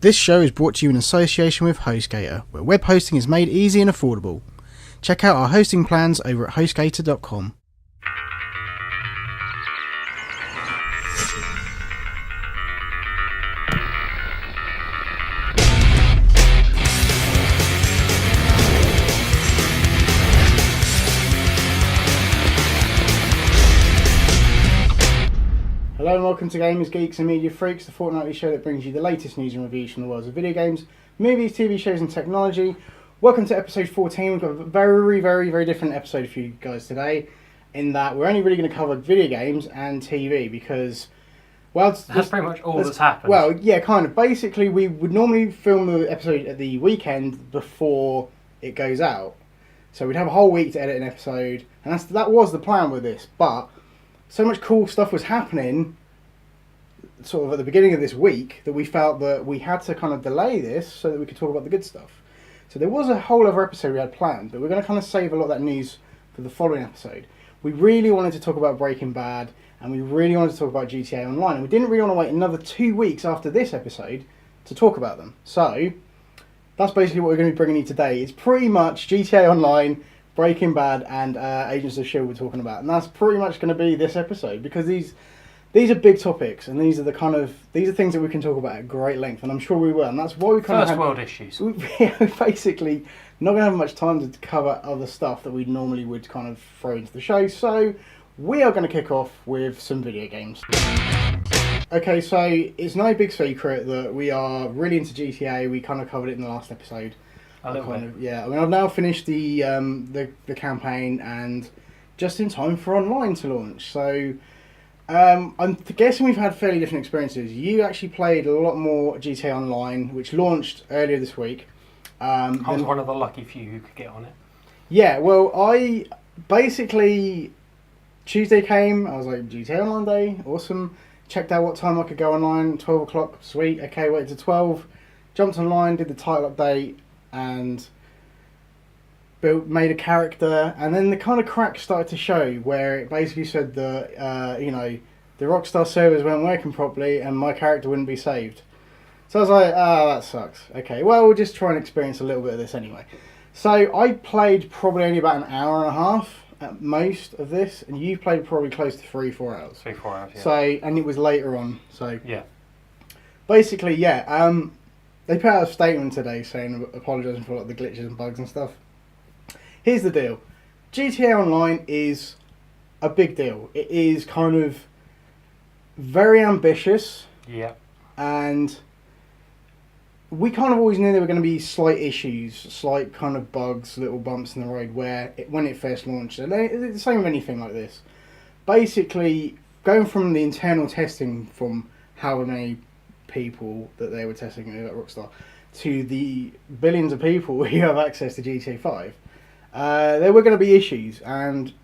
This show is brought to you in association with HostGator, where web hosting is made easy and affordable. Check out our hosting plans over at hostgator.com. Hello and welcome to Gamers, Geeks and Media Freaks, the fortnightly show that brings you the latest news and reviews from the worlds of video games, movies, TV shows and technology. Welcome to episode 14. We've got a very different episode for you guys today, in that we're only really going to cover video games and TV because, well... That's pretty much all that's happened. Well, yeah, kind of. Basically, we would normally film the episode at the weekend before it goes out. So we'd have a whole week to edit an episode, and that was the plan with this, but... so much cool stuff was happening sort of at the beginning of this week that we felt that we had to kind of delay this so that we could talk about the good stuff. So there was a whole other episode we had planned, but we're going to kind of save a lot of that news for the following episode. We really wanted to talk about Breaking Bad, and we really wanted to talk about GTA Online, and we didn't really want to wait another 2 weeks after this episode to talk about them. So that's basically what we're going to be bringing you today. It's pretty much GTA Online, Breaking Bad and Agents of S.H.I.E.L.D. we're talking about, and that's pretty much going to be this episode because these are big topics and these are things that we can talk about at great length, and I'm sure we will, and that's why we kind of first world issues. We're basically not going to have much time to cover other stuff that we normally would kind of throw into the show, so we are going to kick off with some video games. Okay, so it's no big secret that we are really into GTA. We kind of covered it in the last episode. Yeah, I mean, I've now finished the campaign and just in time for online to launch. So I'm guessing we've had fairly different experiences. You actually played a lot more GTA Online, which launched earlier this week. I was one of the lucky few who could get on it. Yeah, well, I basically Tuesday came. I was like, GTA Online Day, awesome. Checked out what time I could go online. 12 o'clock, sweet. Okay, waited to 12. Jumped online, did the title update. And made a character, and then the kind of cracks started to show where it basically said that the Rockstar servers weren't working properly and my character wouldn't be saved. So I was like, that sucks. Okay, well, we'll just try and experience a little bit of this anyway. So I played probably only about an hour and a half at most of this, and you played probably close to 3-4 hours. 3-4 hours, yeah. So, and it was later on. So yeah, basically, yeah. They put out a statement today saying apologising for the glitches and bugs and stuff. Here's the deal. GTA Online is a big deal. It is kind of very ambitious. Yeah. And we kind of always knew there were going to be slight issues, slight kind of bugs, little bumps in the road when it first launched. And it's the same with anything like this. Basically, going from the internal testing from however many people that they were testing at Rockstar to the billions of people who have access to GTA 5, there were going to be issues, and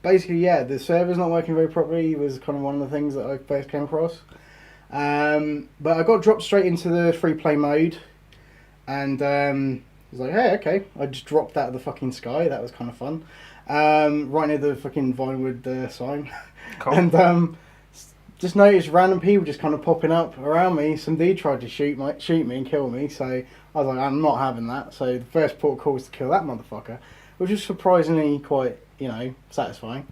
basically, yeah, the server's not working very properly was kind of one of the things that I first came across. But I got dropped straight into the free play mode, and I was like, hey, okay, I just dropped out of the fucking sky. That was kind of fun. Right near the fucking Vinewood sign. Cool. And just noticed random people just kind of popping up around me. Some dude tried to shoot me and kill me, so I was like, I'm not having that. So the first port of call was to kill that motherfucker, which was surprisingly quite, satisfying.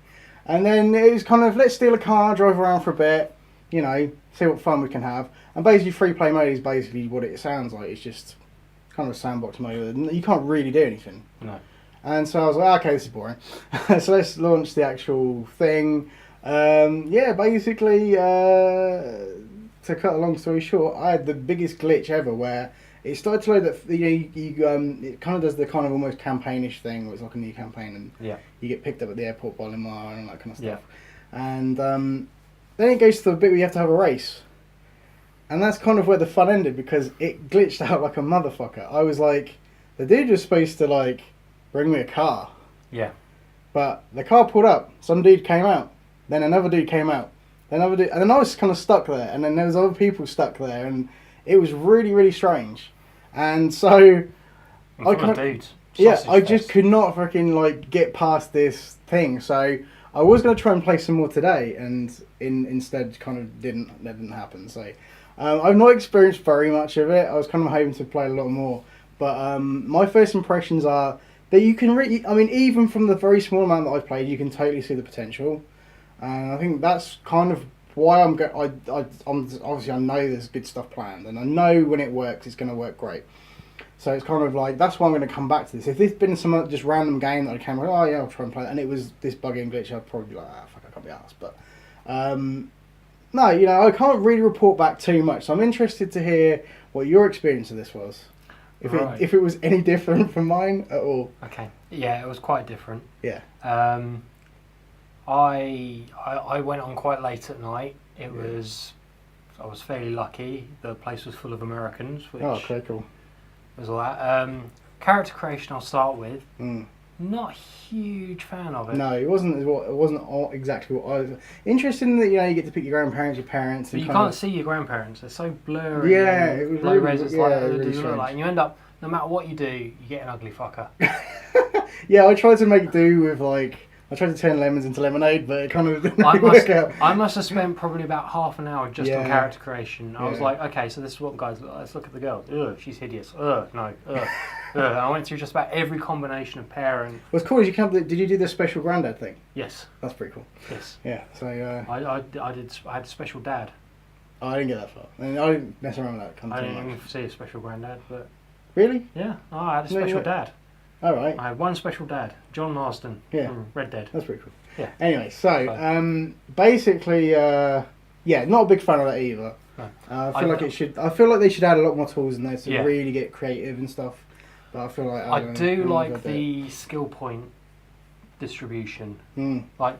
And then it was kind of, let's steal a car, drive around for a bit, see what fun we can have. And basically free play mode is basically what it sounds like. It's just kind of a sandbox mode. You can't really do anything. No. And so I was like, okay, this is boring. So let's launch the actual thing. Basically, to cut a long story short, I had the biggest glitch ever where it started to load that, it kind of does the kind of almost campaignish thing where it's like a new campaign and you get picked up at the airport by Lamar and all that kind of stuff. Yeah. And then it goes to the bit where you have to have a race. And that's kind of where the fun ended because it glitched out like a motherfucker. I was like, the dude was supposed to bring me a car. Yeah. But the car pulled up, some dude came out. Then another dude came out. Then another dude, and then I was kind of stuck there. And then there was other people stuck there, and it was really, really strange. And so I just could not freaking get past this thing. So I was going to try and play some more today, and instead kind of that didn't happen. So I've not experienced very much of it. I was kind of hoping to play a lot more, but my first impressions are that you can really. I mean, even from the very small amount that I've played, you can totally see the potential, and I think that's kind of why I'm. I'm obviously I know there's good stuff planned, and I know when it works, it's going to work great. So it's kind of like that's why I'm going to come back to this. If this had been some just random game that I came like, oh yeah, I'll try and play it, and it was this buggy and glitch, I'd probably be like, fuck, I can't be arsed. But no, I can't really report back too much. So I'm interested to hear what your experience of this was. If it was any different from mine at all. Okay. Yeah, it was quite different. Yeah. I went on quite late at night. I was fairly lucky. The place was full of Americans, which okay, cool. was all that. Character creation, I'll start with. Mm. Not a huge fan of it. No, it wasn't. It wasn't exactly what I was interested in. That you get to pick your grandparents, your parents, but and you can't see your grandparents. They're so blurry. Yeah, it was low really, res. It's yeah, like, really does it look like? And you end up, no matter what you do, you get an ugly fucker. Yeah, I tried to make do with I tried to turn lemons into lemonade, but it kind of didn't really work out. I must have spent probably about half an hour just on character creation. I was like, okay, so this is what guys look like. Let's look at the girl. Ugh, she's hideous. Ugh, no. Ugh. And I went through just about every combination of parent. What's cool is did you do the special granddad thing? Yes. That's pretty cool. Yes. Yeah. So I had a special dad. Oh, I didn't get that far. I didn't mess around with that. I didn't even see a special granddad, but really? yeah. Oh, I had a special dad. All right. I had one special dad, John Marston. Yeah. From Red Dead. That's pretty cool. Yeah. Anyway, so basically, not a big fan of that either. No. I feel like they should add a lot more tools in there to really get creative and stuff. But I feel like I do like the skill point distribution. Like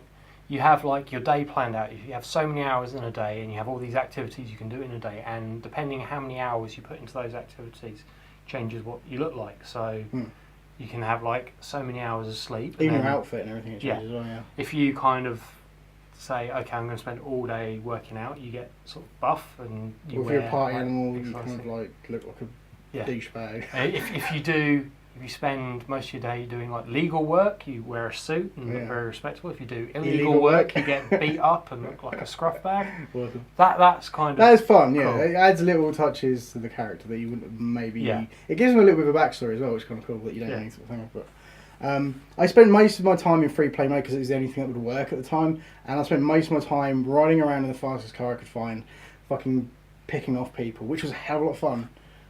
you have like your day planned out. You have so many hours in a day, and you have all these activities you can do in a day. And depending on how many hours you put into those activities, changes what you look like. So. You can have like so many hours of sleep. Even your outfit and everything changes as well, yeah. If you kind of say, okay, I'm going to spend all day working out, you get sort of buff and you if wear... you're a party animal, you kind of look like a douchebag. If you spend most of your day doing like legal work, you wear a suit and look very respectable. If you do illegal work, you get beat up and look like a scruff bag. That's kind of... That is fun, yeah. Cool. It adds little touches to the character that you wouldn't maybe... Yeah. It gives them a little bit of a backstory as well, which is kind of cool that you don't know sort of thing. But I spent most of my time in free play mode because it was the only thing that would work at the time. And I spent most of my time riding around in the fastest car I could find, fucking picking off people, which was a hell of a lot of fun.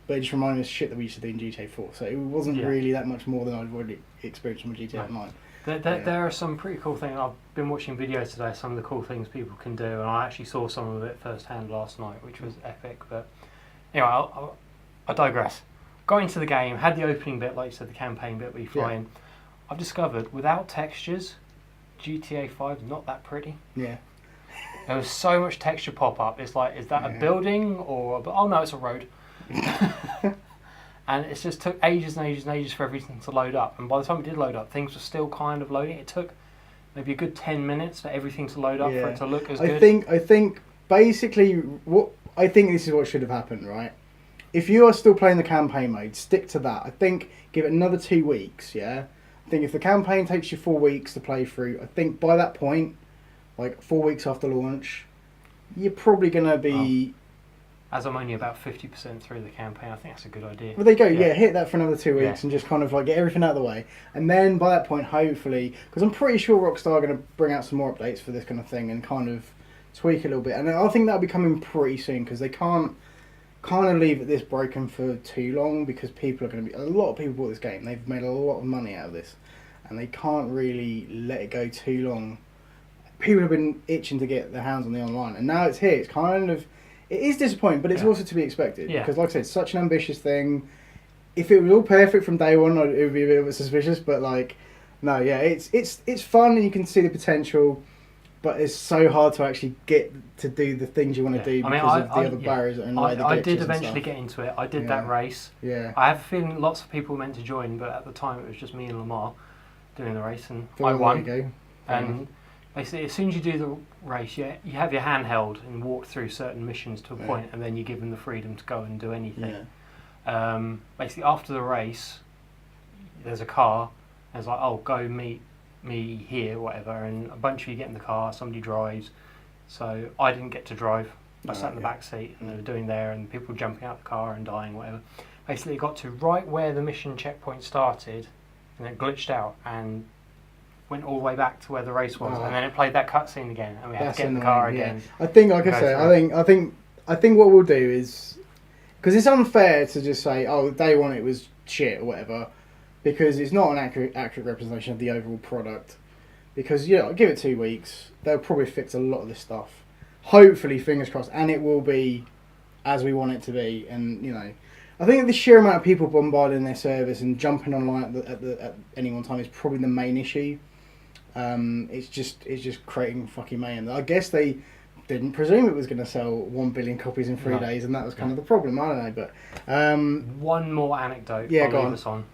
But it just reminded me of shit that we used to do in GTA 4. So it wasn't really that much more than I'd already experienced from GTA Online. There are some pretty cool things. I've been watching videos today, some of the cool things people can do, and I actually saw some of it firsthand last night, which was epic. But anyway, I digress. Got into the game, had the opening bit, like you said, the campaign bit where you fly in. I've discovered, without textures, GTA 5 is not that pretty. Yeah. There was so much texture pop up. It's like, is that a building or... Oh no, it's a road. And it just took ages and ages and ages for everything to load up, and by the time it did load up, things were still kind of loading. It took maybe a good 10 minutes for everything to load up for it to look as good. I think basically I think this is what should have happened, right? If you are still playing the campaign mode, stick to that. I think give it another 2 weeks, yeah? I think if the campaign takes you 4 weeks to play through, I think by that point, like 4 weeks after launch, you're probably going to be... As I'm only about 50% through the campaign, I think that's a good idea. Well, there you go. Yeah, hit that for another 2 weeks and just kind of like get everything out of the way. And then by that point, hopefully, because I'm pretty sure Rockstar are going to bring out some more updates for this kind of thing and kind of tweak a little bit. And I think that'll be coming pretty soon because they can't kind of leave it this broken for too long because people are going to be... A lot of people bought this game. They've made a lot of money out of this. And they can't really let it go too long. People have been itching to get their hands on the online. And now it's here. It's kind of... It is disappointing, but it's also to be expected. Yeah. Because, like I said, it's such an ambitious thing. If it was all perfect from day one, it would be a bit suspicious. But, like, no, yeah, it's fun and you can see the potential. But it's so hard to actually get to do the things you want to do because of the other barriers and like the glitches I did and eventually stuff. get into it. I did that race. Yeah. I have a feeling lots of people were meant to join, but at the time it was just me and Lamar doing the race, and I won. There you go. And basically, as soon as you do the race, you have your hand held and walk through certain missions to a point, and then you give them the freedom to go and do anything. Yeah. Basically, after the race, there's a car, and it's like, oh, go meet me here, whatever, and a bunch of you get in the car, somebody drives. So I didn't get to drive. I sat in the back seat and they were doing there, and people jumping out the car and dying, whatever. Basically, it got to right where the mission checkpoint started, and it glitched out and went all the way back to where the race was, and then it played that cutscene again, and we had to get in the car again. I think, like I say, I think what we'll do is, because it's unfair to just say, oh, day one it was shit or whatever, because it's not an accurate representation of the overall product. Because give it 2 weeks, they'll probably fix a lot of this stuff. Hopefully, fingers crossed, and it will be as we want it to be. And I think the sheer amount of people bombarding their service and jumping online at any one time is probably the main issue. It's just creating fucking mayhem. I guess they didn't presume it was going to sell 1 billion copies in 3 days, and that was kind of the problem. I don't know, but one more anecdote. Yeah, go on.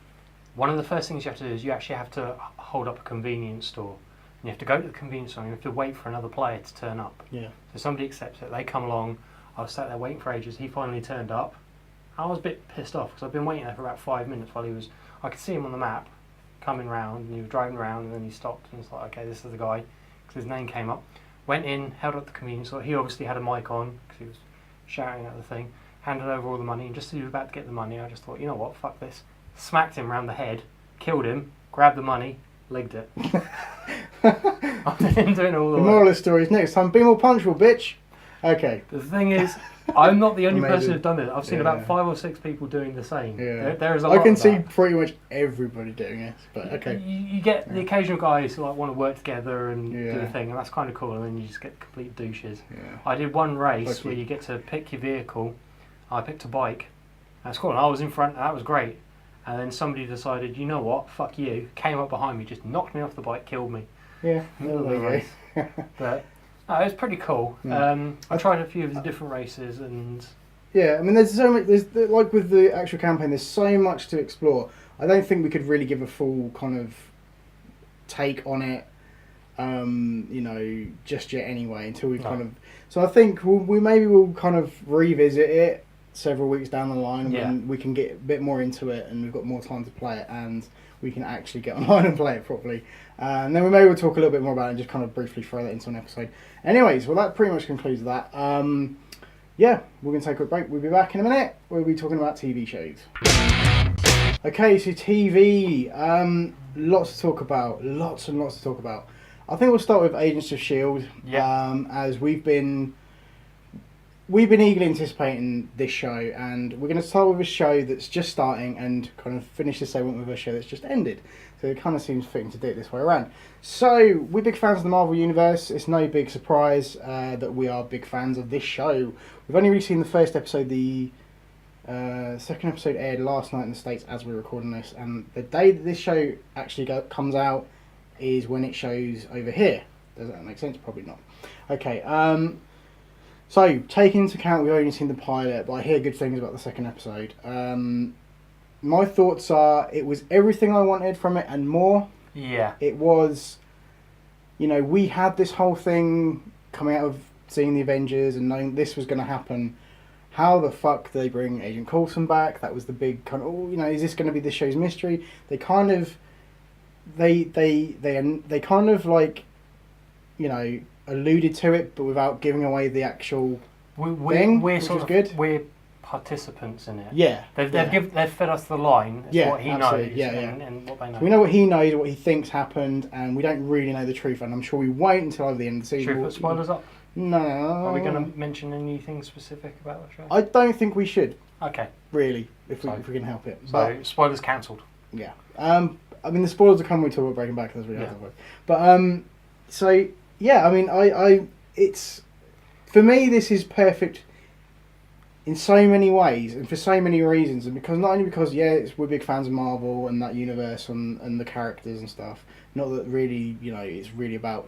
One of the first things you have to do is you actually have to hold up a convenience store. And you have to go to the convenience store and you have to wait for another player to turn up. Yeah. So somebody accepts it, they come along. I was sat there waiting for ages. He finally turned up. I was a bit pissed off because I've been waiting there for about 5 minutes while I could see him on the map coming round, and he was driving around, and then he stopped and it's like, okay, this is the guy, because his name came up. Went in, held up the convenience store. He obviously had a mic on because he was shouting at the thing. Handed over all the money, and just as he was about to get the money, I just thought, you know what, fuck this. Smacked him round the head, killed him, grabbed the money, legged it. I've been doing all the moral of the story is next time, be more punctual, bitch. Okay. The thing is, I'm not the only person who's done it. I've seen about 5 or 6 people doing the same. Yeah. There is a lot I can of see that. pretty much everybody doing it, but okay. You get the occasional guys who want to work together and do the thing, and that's kind of cool, and then you just get complete douches. Yeah. I did one race where you get to pick your vehicle. I picked a bike. That's cool, and I was in front, and that was great. And then somebody decided, you know what, fuck you, came up behind me, just knocked me off the bike, killed me. Yeah, But it was pretty cool. Yeah. I tried a few of the different races, and yeah, I mean, there's so much. There's like with the actual campaign, there's so much to explore. I don't think we could really give a full kind of take on it, just yet anyway. Until we kind of. So I think we'll kind of revisit it several weeks down the line when we can get a bit more into it and we've got more time to play it and we can actually get online and play it properly. And then maybe we'll talk a little bit more about it and just kind of briefly throw that into an episode. Anyways, well, that pretty much concludes that. We're going to take a quick break. We'll be back in a minute. We'll be talking about TV shows. Okay, so TV. Lots to talk about. Lots and lots to talk about. I think we'll start with Agents of S.H.I.E.L.D. As we've been eagerly anticipating this show, and we're going to start with a show that's just starting and kind of finish the segment with a show that's just ended. So it kind of seems fitting to do it this way around. So, we're big fans of the Marvel Universe. It's no big surprise that we are big fans of this show. We've only really seen the first episode. The second episode aired last night in the States as we're recording this, and the day that this show actually comes out is when it shows over here. Does that make sense? Probably not. Okay, so, taking into account we've only seen the pilot, but I hear good things about the second episode. My thoughts are, it was everything I wanted from it and more. Yeah. It was, we had this whole thing coming out of seeing the Avengers and knowing this was going to happen. How the fuck do they bring Agent Coulson back? That was the big kind of, is this going to be the show's mystery? They kind of, they kind of like, alluded to it, but without giving away the actual thing, which is good. We're participants in it. Yeah, they've fed us the line. It's what he knows. And what they know. So we know what he knows, what he thinks happened, and we don't really know the truth. And I'm sure we won't until over the end of the season. Should we put spoilers up? No. Are we going to mention anything specific about the show? I don't think we should. Okay. really, if we can help it. So but, spoilers cancelled. Yeah. I mean, the spoilers will come when we talk about Breaking Bad, because that's really hard to avoid. But so yeah, I mean, it's for me, this is perfect in so many ways and for so many reasons, and because not only because we're big fans of Marvel and that universe and the characters and stuff. Not that really, it's really about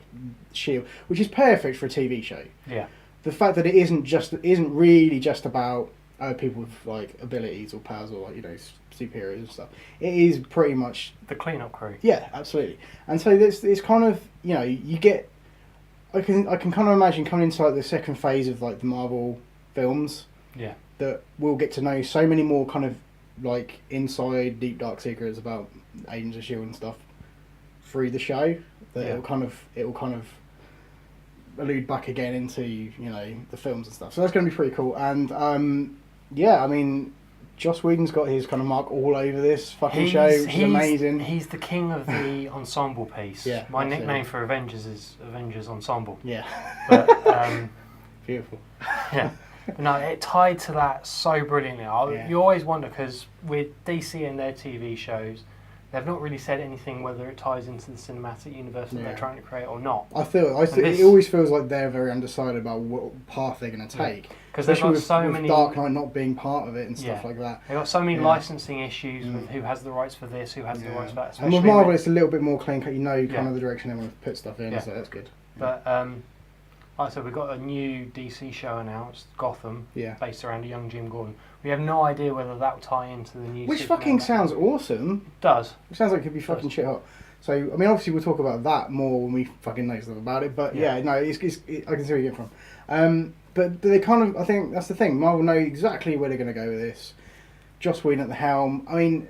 S.H.I.E.L.D., which is perfect for a TV show. Yeah. The fact that it isn't really just about people with like abilities or powers or like superheroes and stuff. It is pretty much the cleanup crew. Yeah, absolutely. And so it's kind of you get. I can kind of imagine coming into like the second phase of like the Marvel films. Yeah. That we'll get to know so many more kind of like inside deep dark secrets about Agents of S.H.I.E.L.D. and stuff through the show that it will kind of allude back again into the films and stuff. So that's going to be pretty cool. And yeah, I mean, Joss Whedon's got his kind of mark all over this fucking show, which is amazing. He's the king of the ensemble piece. Yeah, my absolutely. nickname for Avengers is Avengers Ensemble. Yeah, but beautiful. yeah. No, it tied to that so brilliantly. You always wonder, because with DC and their TV shows, they've not really said anything whether it ties into the cinematic universe that they're trying to create or not. It always feels like they're very undecided about what path they're going to take. Because they've got so many... Dark Knight not being part of it and stuff like that. They've got so many licensing issues with who has the rights for this, who has the rights for that. And with Marvel, it's a little bit more clean cut. Kind of the direction they want to put stuff in, so that's good. But... like I said, we've got a new DC show announced, Gotham, based around a young Jim Gordon. We have no idea whether that will tie into the new Which Superman fucking sounds awesome. It does. It sounds like it could be fucking shit hot. So, I mean, obviously we'll talk about that more when we fucking know stuff about it, but I can see where you're getting from. But they kind of, I think that's the thing, Marvel know exactly where they're going to go with this. Joss Whedon at the helm. I mean,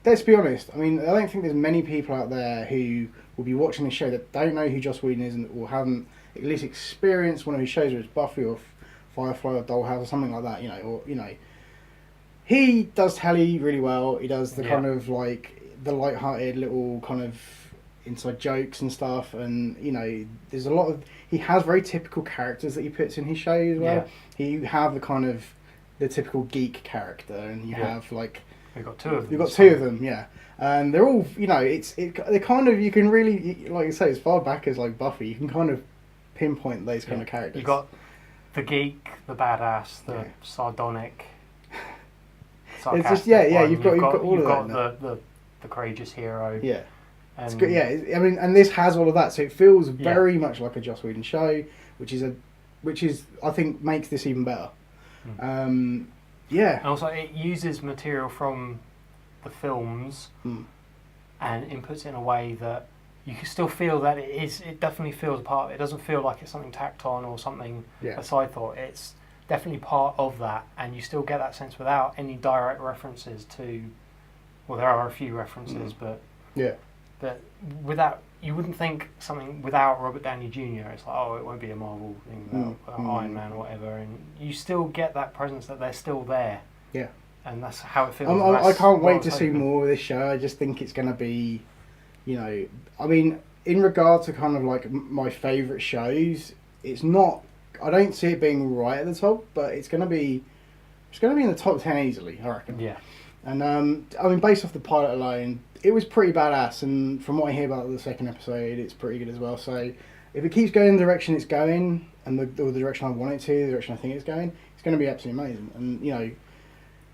let's be honest, I don't think there's many people out there who will be watching this show that don't know who Joss Whedon is or haven't at least experienced one of his shows, whether it's Buffy or Firefly or Dollhouse or something like that, He does telly really well. He does the kind of like the light-hearted little kind of inside jokes and stuff, and there's a lot of... He has very typical characters that he puts in his show as well. You have the kind of the typical geek character, and you have like... We've got two of them. You've got two of them, yeah. And they're all, they kind of, you can really, like you say, as far back as like Buffy, you can kind of pinpoint those kind of characters. You've got the geek, the badass, the sardonic, sarcastic you've got all of that. You've got the courageous hero. Yeah. It's good, and this has all of that, so it feels very much like a Joss Whedon show, which is I think makes this even better. And also it uses material from the films and inputs it in a way that you can still feel that it definitely feels a part of it. It doesn't feel like it's something tacked on or something a side thought. It's definitely part of that, and you still get that sense without any direct references to... Well, there are a few references, but without... You wouldn't think something without Robert Downey Jr. It's like, it won't be a Marvel thing without Iron Man or whatever, and you still get that presence that they're still there. Yeah. And that's how it feels. I can't wait to see more of this show. I just think it's going to be, in regard to kind of like my favourite shows, it's not... I don't see it being right at the top, but it's going to be in the top 10 easily, I reckon. Yeah. And based off the pilot alone, it was pretty badass, and from what I hear about the second episode, it's pretty good as well. So if it keeps going in the direction it's going, and the direction I want it to, the direction I think it's going to be absolutely amazing. And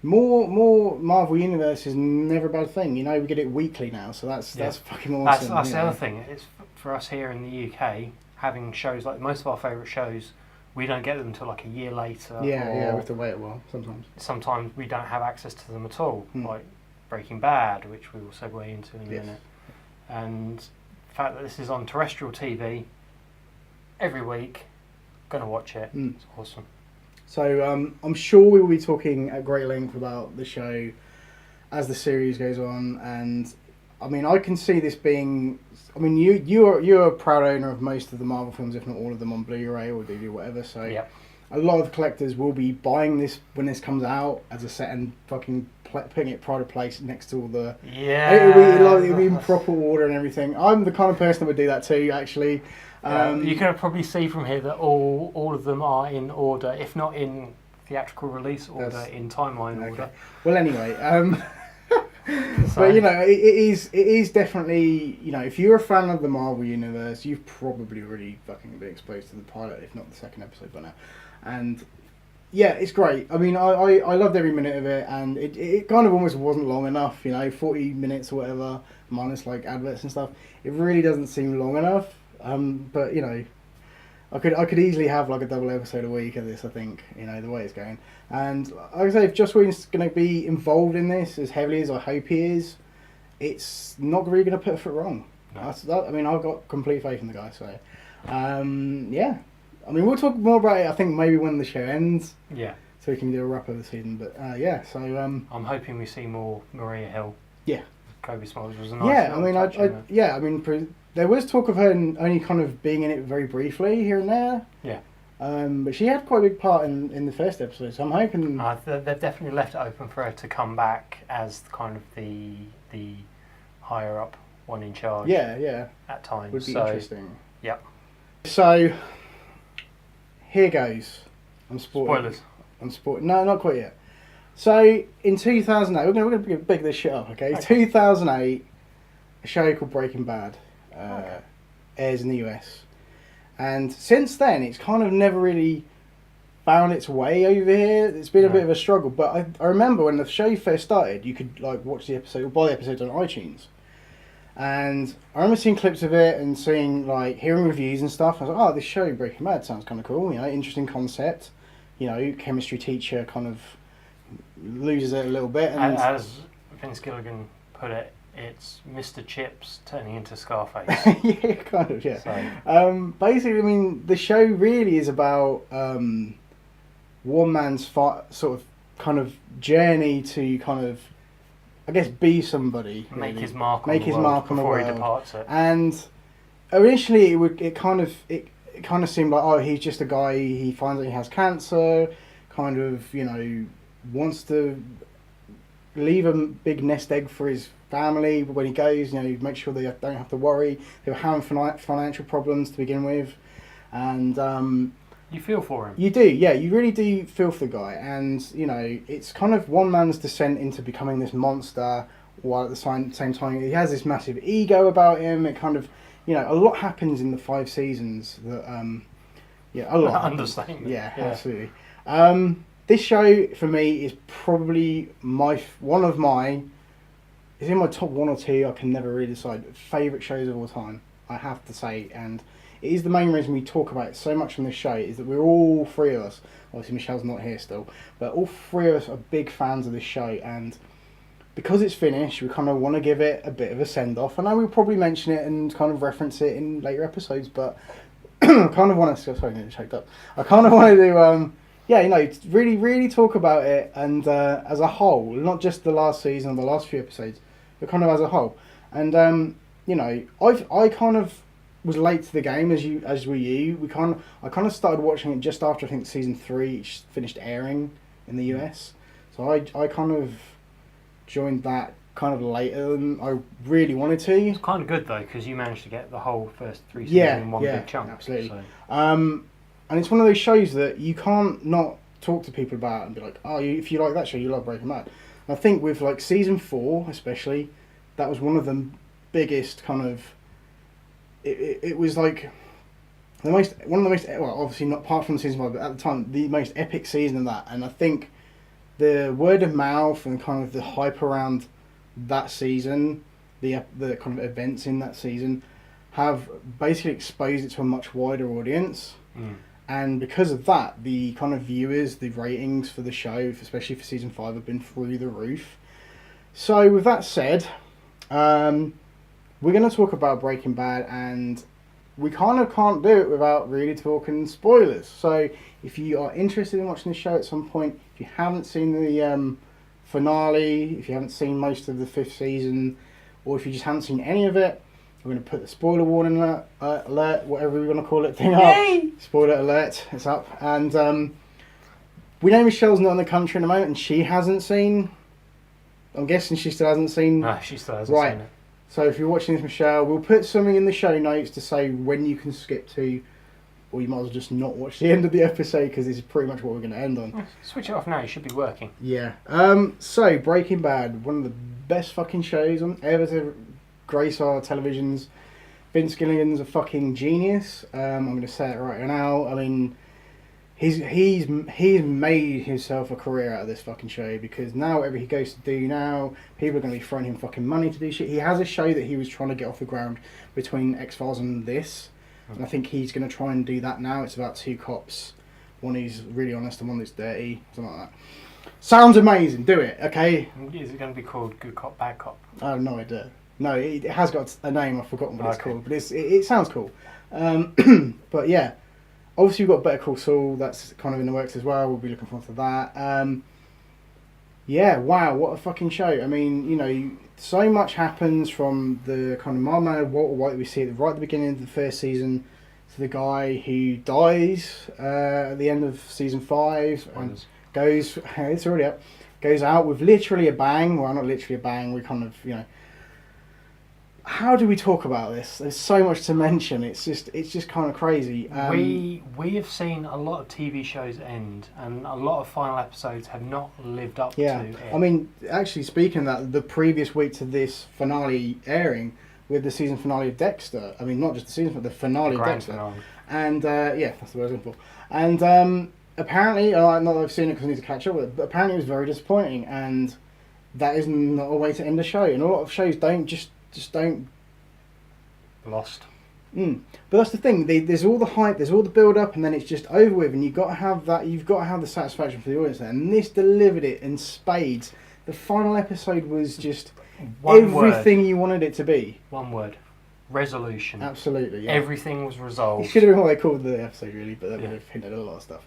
more Marvel Universe is never a bad thing. We get it weekly now, so that's fucking awesome. That's the other thing. It's for us here in the UK, having shows like most of our favourite shows, we don't get them until like a year later. Yeah, we have to wait a while sometimes. Sometimes we don't have access to them at all, like Breaking Bad, which we will segue into in a minute. And the fact that this is on terrestrial TV every week, gonna watch it. It's awesome. So I'm sure we will be talking at great length about the show as the series goes on, and I can see this being... you're a proud owner of most of the Marvel films, if not all of them, on Blu-ray or DVD or whatever, so a lot of collectors will be buying this when this comes out as a set and fucking putting it pride of place next to all the... It'll be in proper order and everything. I'm the kind of person that would do that too, actually. You can probably see from here that all of them are in order, if not in theatrical release order, in timeline order. Well, anyway, but it is definitely, if you're a fan of the Marvel Universe, you've probably already fucking been exposed to the pilot, if not the second episode by now. And yeah, it's great. I loved every minute of it, and it kind of almost wasn't long enough, 40 minutes or whatever, minus like adverts and stuff. It really doesn't seem long enough. But I could easily have like a double episode a week of this, I think, the way it's going. And like I say, if Joss Whedon's going to be involved in this as heavily as I hope he is, it's not really going to put a foot wrong. No. I've got complete faith in the guy, so we'll talk more about it, I think, maybe when the show ends. Yeah. So we can do a wrap of the season, but so... I'm hoping we see more Maria Hill. Yeah. Kobe Smulders was a nice there was talk of her only kind of being in it very briefly here and there. Yeah. But she had quite a big part in the first episode, so I'm hoping. They've definitely left it open for her to come back as kind of the higher up one in charge. Yeah. At times. Would be interesting. Yep. So here goes. I'm sporting. Spoilers. I'm sporting. No, not quite yet. So in 2008, we're gonna big this shit up, okay? 2008, a show called Breaking Bad airs in the US, and since then it's kind of never really found its way over here. It's been a bit of a struggle, but I remember when the show first started, you could like watch the episode or buy the episodes on iTunes. And I remember seeing clips of it and hearing reviews and stuff. I was like, oh, this show Breaking Bad sounds kind of cool. You know, interesting concept. You know, chemistry teacher kind of loses it a little bit. And as Vince Gilligan put it, it's Mr. Chips turning into Scarface. yeah, kind of, yeah. So. Basically, I mean, the show really is about one man's sort of kind of journey to kind of, I guess, be somebody. Make really. his mark Make on his the world mark on the before world. he departs it. And initially, it kind of seemed like, oh, he's just a guy. He finds out he has cancer. Kind of, you know, wants to leave a big nest egg for his family. But when he goes, you know, make sure they don't have to worry. They were having financial problems to begin with, and you feel for him. You do, yeah. You really do feel for the guy, and you know, it's kind of one man's descent into becoming this monster, while at the same time he has this massive ego about him. It kind of, you know, a lot happens in the 5 seasons that, a lot. Understatement. Yeah, absolutely. This show for me is probably it's in my top 1 or 2. I can never really decide. Favourite shows of all time, I have to say, and it is the main reason we talk about it so much on this show, is that we're all 3 of us, obviously Michelle's not here still, but all 3 of us are big fans of this show, and because it's finished, we kind of want to give it a bit of a send-off. I know we'll probably mention it and kind of reference it in later episodes, but I kind of want to... Sorry, I'm getting choked up. I kind of want to do... really, really talk about it, and as a whole, not just the last season or the last few episodes, but kind of as a whole. And I kind of was late to the game as were you. I kind of started watching it just after I think season 3 finished airing in the US. So I kind of joined that kind of later than I really wanted to. It's kind of good though, because you managed to get the whole first 3 seasons in one big chunk. Absolutely. So. And it's one of those shows that you can't not talk to people about and be like, oh, if you like that show, you love Breaking Bad. And I think with like season 4 especially, that was one of the biggest kind of... It was like one of the most, well, obviously not apart from season 5, but at the time the most epic season of that. And I think the word of mouth and kind of the hype around that season, the kind of events in that season, have basically exposed it to a much wider audience. And because of that, the kind of viewers, the ratings for the show, especially for season 5, have been through the roof. So with that said, we're going to talk about Breaking Bad, and we kind of can't do it without really talking spoilers. So if you are interested in watching the show at some point, if you haven't seen the finale, if you haven't seen most of the 5th season, or if you just haven't seen any of it, we're going to put the spoiler warning alert, whatever we want to call it, thing Yay! up. Spoiler alert, it's up. And we know Michelle's not in the country at the moment, and she hasn't seen... I'm guessing she still hasn't seen... No, she still hasn't seen it. So if you're watching this, Michelle, we'll put something in the show notes to say when you can skip to, or you might as well just not watch the end of the episode, because this is pretty much what we're going to end on. Switch it off now, you should be working. Yeah. So, Breaking Bad, one of the best fucking shows on ever to grace our televisions. Vince Gilligan's a fucking genius. I'm going to say it right now. I mean, he's made himself a career out of this fucking show, because now whatever he goes to do now, people are going to be throwing him fucking money to do shit. He has a show that he was trying to get off the ground between X-Files and this, and I think he's going to try and do that now. It's about 2 cops, one who's really honest and one that's dirty, something like that. Sounds amazing. Do it, okay? Is it going to be called Good Cop, Bad Cop? I have no idea. No, it has got a name. I've forgotten what it's called, but it sounds cool. But yeah, obviously we've got Better Call Saul. That's kind of in the works as well. We'll be looking forward to that. Yeah, wow, what a fucking show. I mean, so much happens from the kind of mild-mannered Walter White we see right at the beginning of the first season to the guy who dies at the end of season 5 and Spoilers. goes, it's already up, goes out with literally a bang. Well, not literally a bang, we kind of, how do we talk about this? There's so much to mention. It's just kind of crazy. We have seen a lot of TV shows end, and a lot of final episodes have not lived up Yeah, to it. I mean, actually, speaking of that, the previous week to this finale airing with the season finale of Dexter. I mean, not just the season, but the finale of Grand Dexter. finale. And yeah, that's the word I was looking for. And apparently, not that I've seen it because I need to catch up with it, but apparently it was very disappointing. And that is not a way to end a show. And a lot of shows don't just don't. Lost. But that's the thing. There's all the hype, there's all the build up, and then it's just over with. And you've got to have that. You've got to have the satisfaction for the audience there. And this delivered it in spades. The final episode was just everything you wanted it to be. One word. Resolution. Absolutely. Yeah. Everything was resolved. It should have been what they called the episode, really, but that would have hinted at a lot of stuff.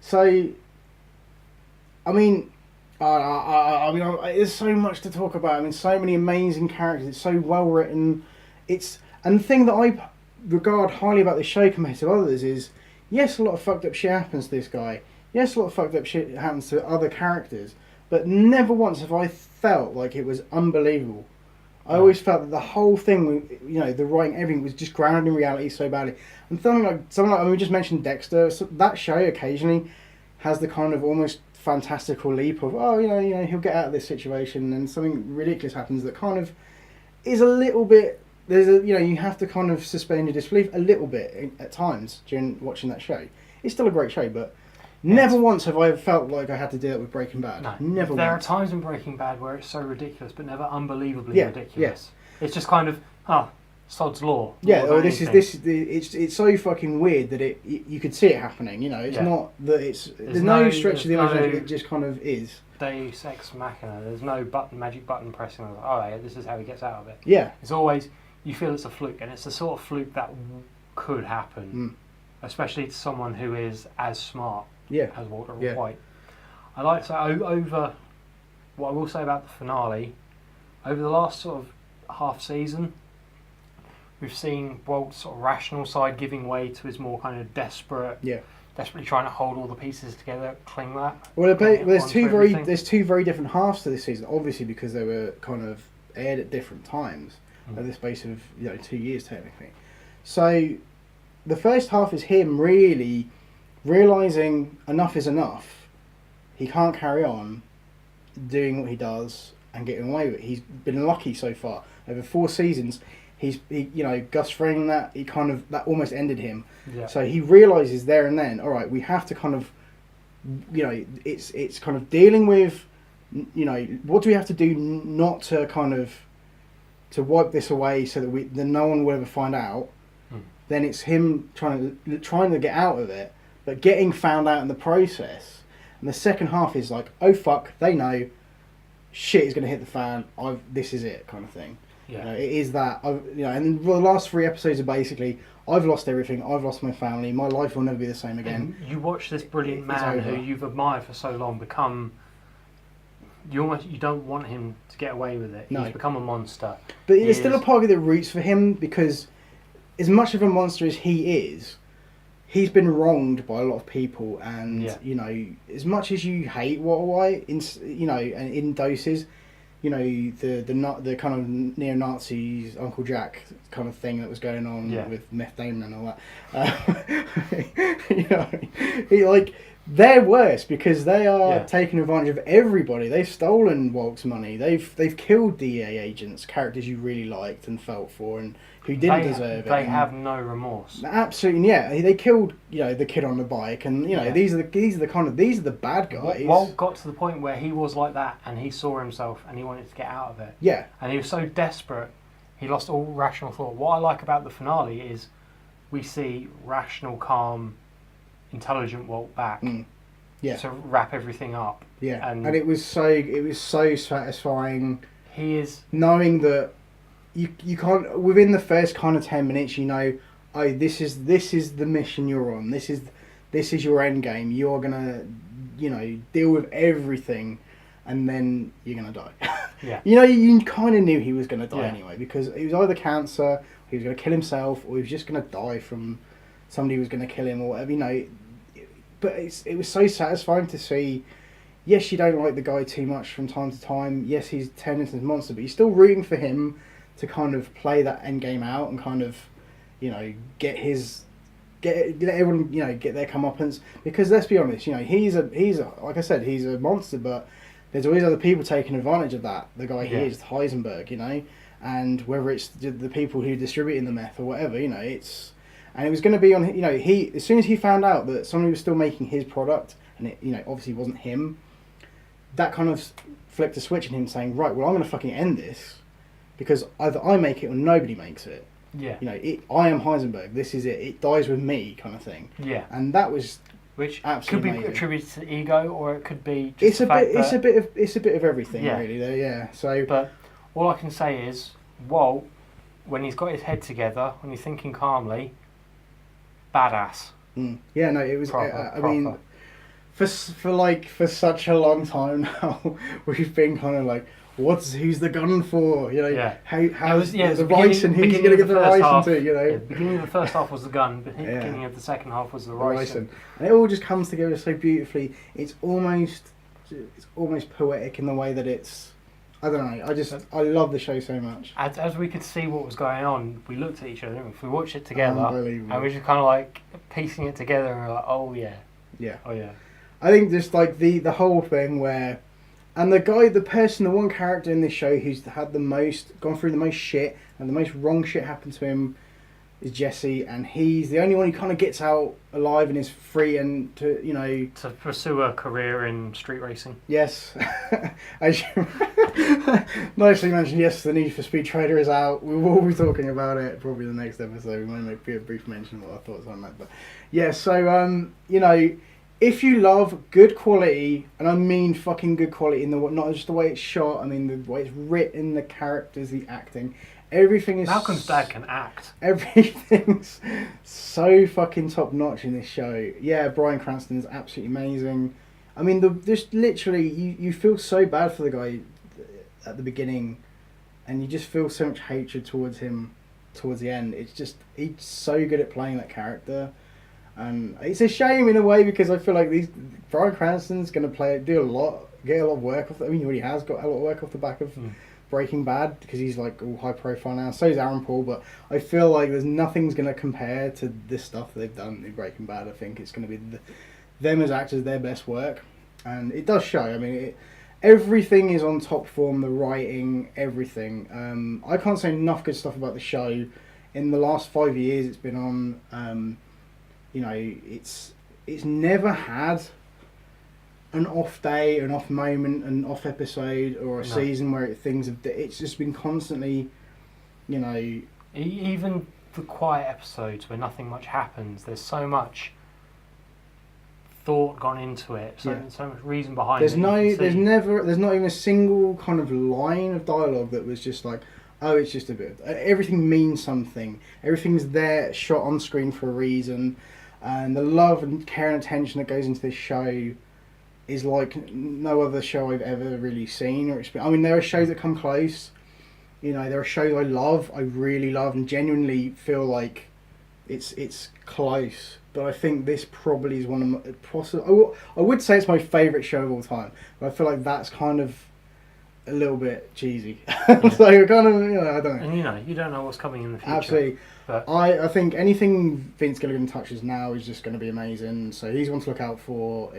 So, I mean, there's so much to talk about. I mean, so many amazing characters. It's so well written. And the thing that I regard highly about this show compared to others is, yes, a lot of fucked up shit happens to this guy. Yes, a lot of fucked up shit happens to other characters. But never once have I felt like it was unbelievable. I always felt that the whole thing, the writing, everything was just grounded in reality so badly. And something like we just mentioned Dexter. So that show occasionally has the kind of almost fantastical leap of, he'll get out of this situation, and something ridiculous happens that kind of is a little bit. You have to kind of suspend your disbelief a little bit at times during watching that show. It's still a great show, but never once have I felt like I had to do it with Breaking Bad. No, never. There once. are times in Breaking Bad where it's so ridiculous, but never unbelievably ridiculous. Yes. It's just kind of, sod's law. Yeah, it's so fucking weird that you could see it happening. It's not that there's no stretch of the imagination. It just kind of is. Deus ex machina. There's no magic button pressing. This is how he gets out of it. Yeah. It's always, you feel it's a fluke, and it's the sort of fluke that could happen, especially to someone who is as smart as Walter White. I like to say over what I will say about the finale. Over the last sort of half season, we've seen Walt's sort of rational side giving way to his more kind of desperately trying to hold all the pieces together, cling that. Well, there's two very different halves to this season, obviously, because they were kind of aired at different times over the space of 2 years technically. So the first half is him really realising enough is enough. He can't carry on doing what he does and getting away with it. He's been lucky so far over 4 seasons. Gus Fring, that almost ended him. Yeah. So he realises there and then, all right, we have to kind of, it's kind of dealing with, what do we have to do not to kind of to wipe this away so that no one will ever find out. Then it's him trying to get out of it, but getting found out in the process. And the second half is like, oh fuck, they know, shit is going to hit the fan. This is it, kind of thing. Yeah. It is that. And the last 3 episodes are basically, I've lost everything. I've lost my family. My life will never be the same again. And you watch this brilliant man who you've admired for so long become. You don't want him to get away with it. No. He's become a monster. But there's still a part of you that roots for him, because as much of a monster as he is, he's been wronged by a lot of people, and as much as you hate Walter White, in doses, the kind of neo-Nazis, Uncle Jack kind of thing that was going on with Meth Damon and all that. They're worse because they are taking advantage of everybody. They've stolen Walt's money. They've killed DEA agents, characters you really liked and felt for, and who didn't deserve it. They have no remorse. Absolutely, yeah. They killed the kid on the bike, and these are the bad guys. Walt got to the point where he was like that, and he saw himself, and he wanted to get out of it. Yeah. And he was so desperate, he lost all rational thought. What I like about the finale is we see rational, calm, intelligent Walt back to wrap everything up. Yeah, and it was so satisfying. He is knowing that you can't, within the first kind of 10 minutes, this is the mission you're on. This is your end game. You're gonna deal with everything, and then you're gonna die. Yeah. You know, you kind of knew he was gonna die Yeah. anyway, because it was either cancer, he was gonna kill himself, or he was just gonna die from somebody who was gonna kill him or whatever. You know, but it was so satisfying to see. Yes, you don't like the guy too much from time to time. Yes, he's turned into this monster, but you're still rooting for him to kind of play that end game out and kind of, you know, let everyone, you know, get their comeuppance. Because let's be honest, you know, he's a like I said, he's a monster, but there's always other people taking advantage of that. The guy he is, Heisenberg, you know, and whether it's the people who distributing the meth or whatever, you know, it's. And it was going to be on, you know, as soon as he found out that somebody was still making his product, and it, you know, obviously wasn't him, that kind of flipped a switch in him saying, right, well, I'm going to fucking end this, because either I make it or nobody makes it. Yeah. You know, I am Heisenberg. This is it. It dies with me, kind of thing. Yeah. And that was which absolutely could be amazing. attributed to ego, or it could be just it's a bit of everything, really. There, yeah. So, but all I can say is, Walt, when he's got his head together, when he's thinking calmly, badass. Yeah, no, it was. Proper. I mean, for such a long time now, we've been kind of like, who's the gun for? You know, how's the ricin? Who's going to get the ricin to? You know, the beginning of the first half was the gun, but the beginning of the second half was the ricin. And it all just comes together so beautifully. It's almost poetic in the way that it's. I don't know. I love the show so much. As we could see what was going on, we looked at each other. If we watched it together, Unbelievable. And we were just kind of like piecing it together, and we're like, oh yeah, yeah, oh yeah. I think just like the whole thing where, and the one character in this show who's had gone through the most shit and the most wrong shit happened to him is Jesse, and he's the only one who kind of gets out alive and is free and to pursue a career in street racing. Yes, as you nicely mentioned. Yes, the Need for Speed trailer is out. We will be talking about it probably in the next episode. We might make a brief mention of what our thoughts on that. But yeah, so you know, if you love good quality, and I mean fucking good quality in not just the way it's shot, I mean the way it's written, the characters, the acting. Everything is. Malcolm's dad can act. Everything's so fucking top notch in this show. Yeah, Bryan Cranston's absolutely amazing. I mean, just literally, you feel so bad for the guy at the beginning, and you just feel so much hatred towards him towards the end. It's just he's so good at playing that character, and it's a shame in a way because I feel like Bryan Cranston's going to get a lot of work off. I mean, he already has got a lot of work off the back of. Breaking Bad, because he's like all high profile now. So is Aaron Paul, but I feel like nothing's going to compare to this stuff they've done in Breaking Bad. I think it's going to be them as actors, their best work, and it does show. I mean, everything is on top form. The writing, everything. I can't say enough good stuff about the show. In the last 5 years, it's been on. You know, it's never had an off day, an off moment, an off episode, or a season where it's just been constantly, you know. Even the quiet episodes where nothing much happens, there's so much thought gone into it, so much reason behind it. There's not even a single kind of line of dialogue that was just like, oh, it's just a bit. Everything means something. Everything's there, shot on screen for a reason, and the love and care and attention that goes into this show is like no other show I've ever really seen or experienced. I mean, there are shows that come close. You know, there are shows I really love, and genuinely feel like it's close. But I think this probably is one of my possible. I would say it's my favourite show of all time, but I feel like that's kind of a little bit cheesy. So kind of, you know, I don't know. And you don't know what's coming in the future. Absolutely. But I think anything Vince Gilligan touches now is just going to be amazing. So he's one to look out for.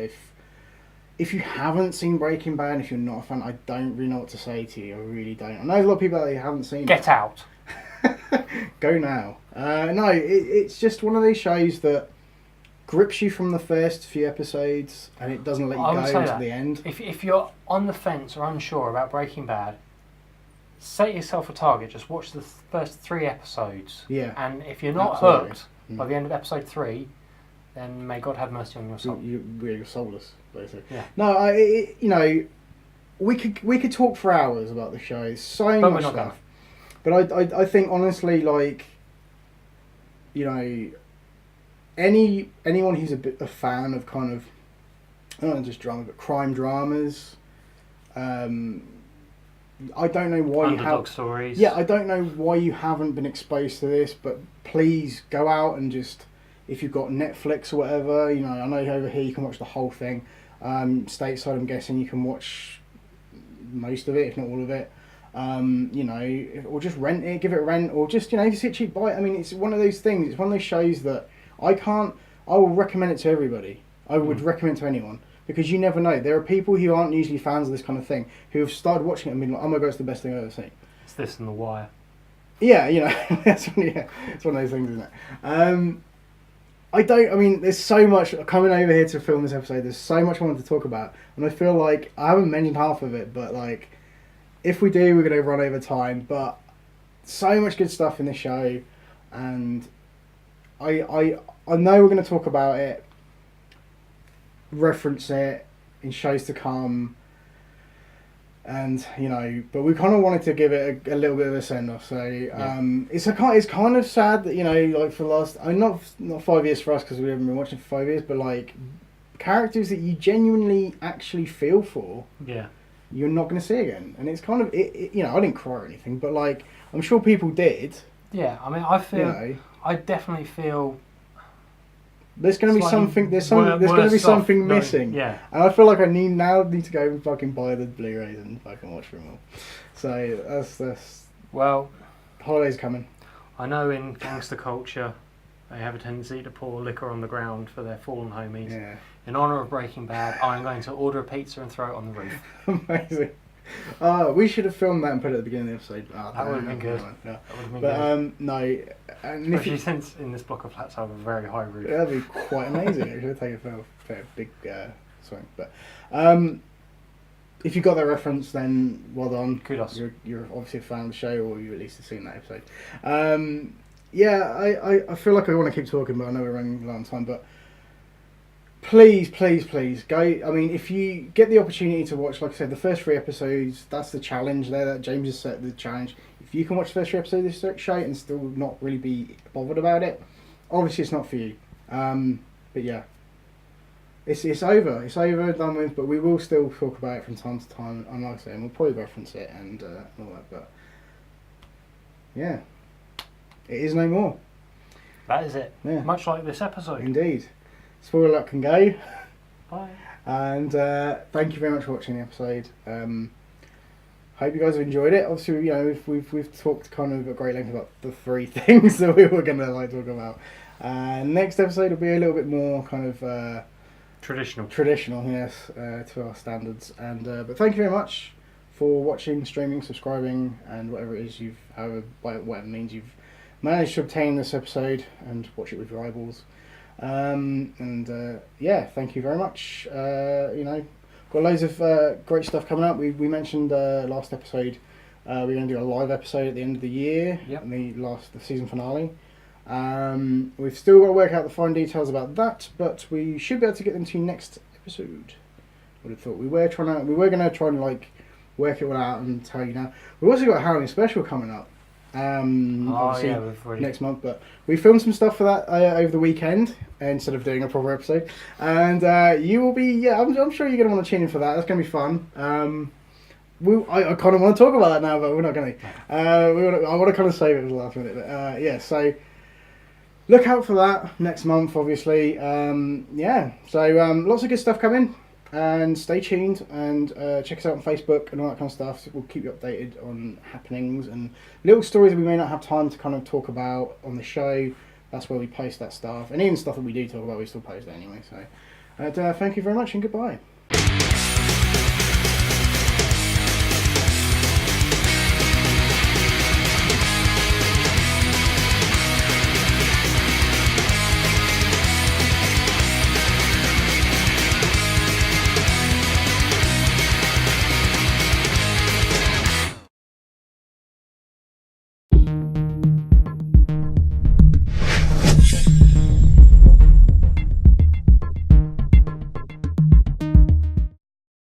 If you haven't seen Breaking Bad, if you're not a fan, I don't really know what to say to you. I really don't. I know there's a lot of people that haven't seen it. Get out. Go now. No, it's just one of these shows that grips you from the first few episodes and it doesn't let you go until the end. If you're on the fence or unsure about Breaking Bad, set yourself a target. Just watch the first 3 episodes. Yeah. And if you're not hooked by the end of episode 3, then may God have mercy on your soul. You're soulless, basically. Yeah. No, you know, we could talk for hours about the show. So much stuff. But I think honestly, like, you know, anyone who's a fan of kind of, I don't know, just drama, but crime dramas, I don't know why Underdog stories. Yeah, I don't know why you haven't been exposed to this, but please go out and just, if you've got Netflix or whatever, you know, I know over here you can watch the whole thing. Stateside, I'm guessing you can watch most of it, if not all of it. You know, or just rent it, give it a rent, or just, you know, if you see it cheap, buy it. I mean, it's one of those things. It's one of those shows that I will recommend it to everybody. I would recommend it to anyone. Because you never know. There are people who aren't usually fans of this kind of thing who have started watching it and been like, oh my god, it's the best thing I've ever seen. It's this and The Wire. Yeah, you know, it's one of those things, isn't it? I mean, there's so much coming over here to film this episode. There's so much I wanted to talk about. And I feel like I haven't mentioned half of it, but like, if we do, we're going to run over time. But so much good stuff in this show. And I know we're going to talk about it, reference it in shows to come, and you know, but we kind of wanted to give it a little bit of a send off. So it's kind of sad that, you know, like for the last, I mean, not 5 years for us because we haven't been watching for 5 years, but like characters that you genuinely actually feel for, you're not going to see again. And it's kind of you know, I didn't cry or anything, but like I'm sure people did. Yeah, I mean, I feel, you know, I definitely feel. There's going to be something. There's going to be something missing. Yeah. And I feel like I need to go and fucking buy the Blu-rays and fucking watch them all. So that's. Well. Holiday's coming. I know in gangster culture, they have a tendency to pour liquor on the ground for their fallen homies. Yeah. In honour of Breaking Bad, I'm going to order a pizza and throw it on the roof. Amazing. We should have filmed that and put it at the beginning of the episode. That would have been good. Yeah. That would have been good. No. And especially since in this block of flats I have a very high roof. That'd be quite amazing. I should take a fair big swing. But if you got that reference, then well done. Kudos. You're obviously a fan of the show, or you at least have seen that episode. Yeah, I feel like I want to keep talking, but I know we're running low on time. But please go. I mean, if you get the opportunity to watch, like I said, the first 3 episodes, that's the challenge there. That James has set the challenge. If you can watch the first 3 episodes of this show and still not really be bothered about it, obviously it's not for you. But yeah, it's over. It's over, done with. But we will still talk about it from time to time. And like I say, we'll probably reference it and all that. But yeah, it is no more. That is it. Yeah. Much like this episode. Indeed. Spoiler alert can go. Bye. And thank you very much for watching the episode. Hope you guys have enjoyed it. Obviously, you know, we've talked kind of at great length about the 3 things that we were going to like talk about. Next episode will be a little bit more kind of traditional, yes, to our standards. And but thank you very much for watching, streaming, subscribing, and whatever it is whatever means you've managed to obtain this episode and watch it with your eyeballs. Yeah, thank you very much. You know, got loads of great stuff coming up. We mentioned last episode we're going to do a live episode at the end of the year. Yep. The season finale. We've still got to work out the fine details about that, but we should be able to get them to you next episode. Would have thought we were going to try and like work it all out and tell you now. We've also got a Halloween special coming up. Next month, but we filmed some stuff for that over the weekend instead of doing a proper episode, and you will be I'm sure you're going to want to tune in for that. That's going to be fun. I kind of want to talk about that now, but we're not going to. I want to kind of save it for the last minute, but yeah, so look out for that next month, obviously. Yeah, so lots of good stuff coming. And stay tuned and check us out on Facebook and all that kind of stuff. So we'll keep you updated on happenings and little stories that we may not have time to kind of talk about on the show. That's where we post that stuff. And even stuff that we do talk about, we still post it anyway. So thank you very much and goodbye.